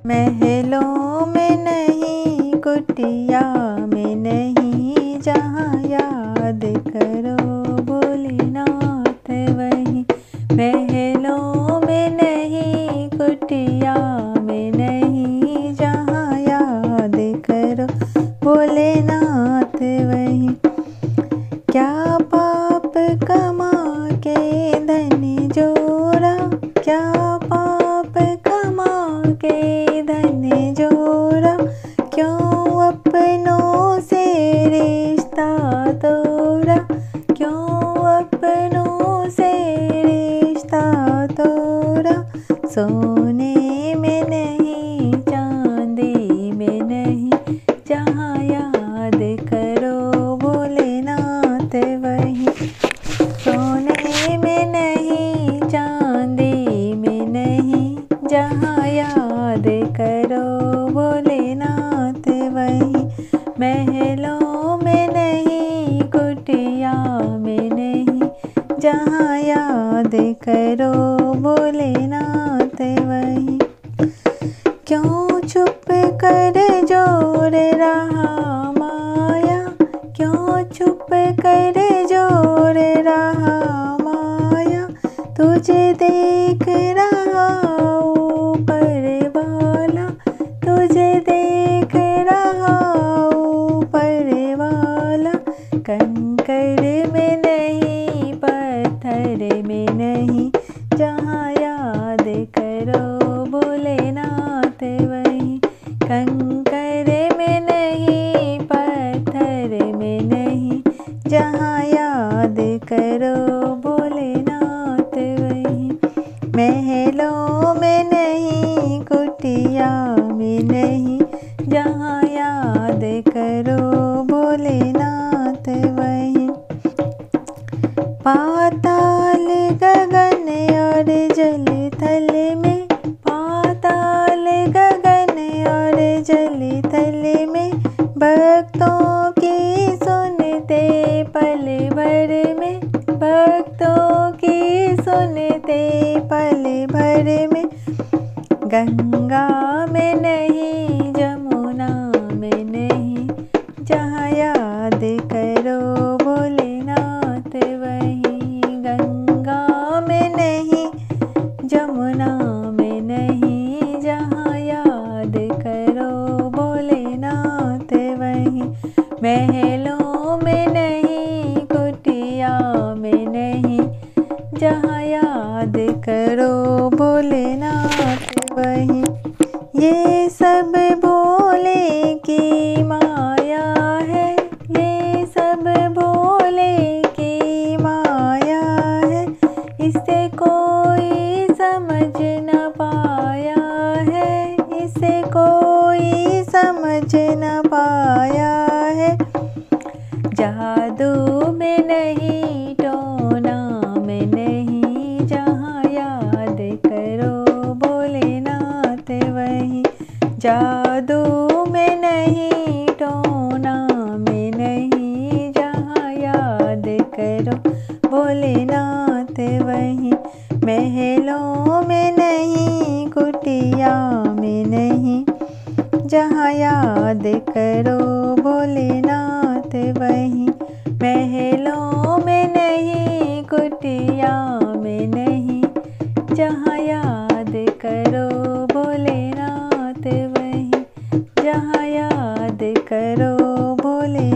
महलों में नहीं, कुटिया में नहीं, जहाँ याद करो भोलेनाथ वहीं। महलों में नहीं, कुटिया में नहीं, जहाँ याद करो भोलेनाथ वहीं। क्या पाप कमा के धन जोड़ा, क्या पाप कमा के धन जोड़ा, क्यों अपनों से रिश्ता तोड़ा, क्यों अपनों से रिश्ता तोड़ा। सोने में नहीं, चांदी में नहीं, जहाँ याद करो भोलेनाथ वहीं। सोने में नहीं, चांदी में नहीं, जहाँ याद करो भोलेनाथ वहीं। महलों में नहीं, कुटिया में नहीं, जहाँ याद करो भोलेनाथ वहीं। क्यों चुप कर जोर रहा माया, क्यों चुप कर जोर रहा माया, तुझे देख रहा ऊपर वाला, तुझे देख रहा ऊपर वाला। कंकड़ में नहीं, पत्थर में नहीं, जहाँ याद करो भोलेनाथ वहीं। कंकड़ में नहीं, पत्थर में नहीं, जहाँ याद करो भोलेनाथ वहीं। महलों में नहीं, कुटिया में नहीं, जहाँ याद करो भोलेनाथ वहीं। पाताल गगन और जल थल में, पाताल गगन और जल थल में, भक्तों की सुनते पल भर में, भक्तों की सुनते पल भर में। गंगा में नहीं, जमुना में नहीं, जहाँ याद करो भोलेनाथ वहीं। गंगा में नहीं, जमुना में नहीं, जहाँ याद करो भोलेनाथ वहीं। महलों में नहीं, कुटिया में नहीं, जहाँ याद करो भोलेनाथ वहीं। ये सब भोले की माया है, ये सब भोले की माया है, इसे कोई समझ न पाया है, इसे कोई समझ न पाया है। जादू में नहीं, टोना में नहीं, जहाँ याद करो भोलेनाथ वहीं। जादू में नहीं, टोना में नहीं, जहाँ याद करो भोलेनाथ वहीं। महलों में नहीं, कुटिया में नहीं, जहाँ याद करो भोलेनाथ वहीं। महलों में नहीं, कुटिया में नहीं, जहाँ याद करो भोलेनाथ वहीं, जहाँ याद करो भोले।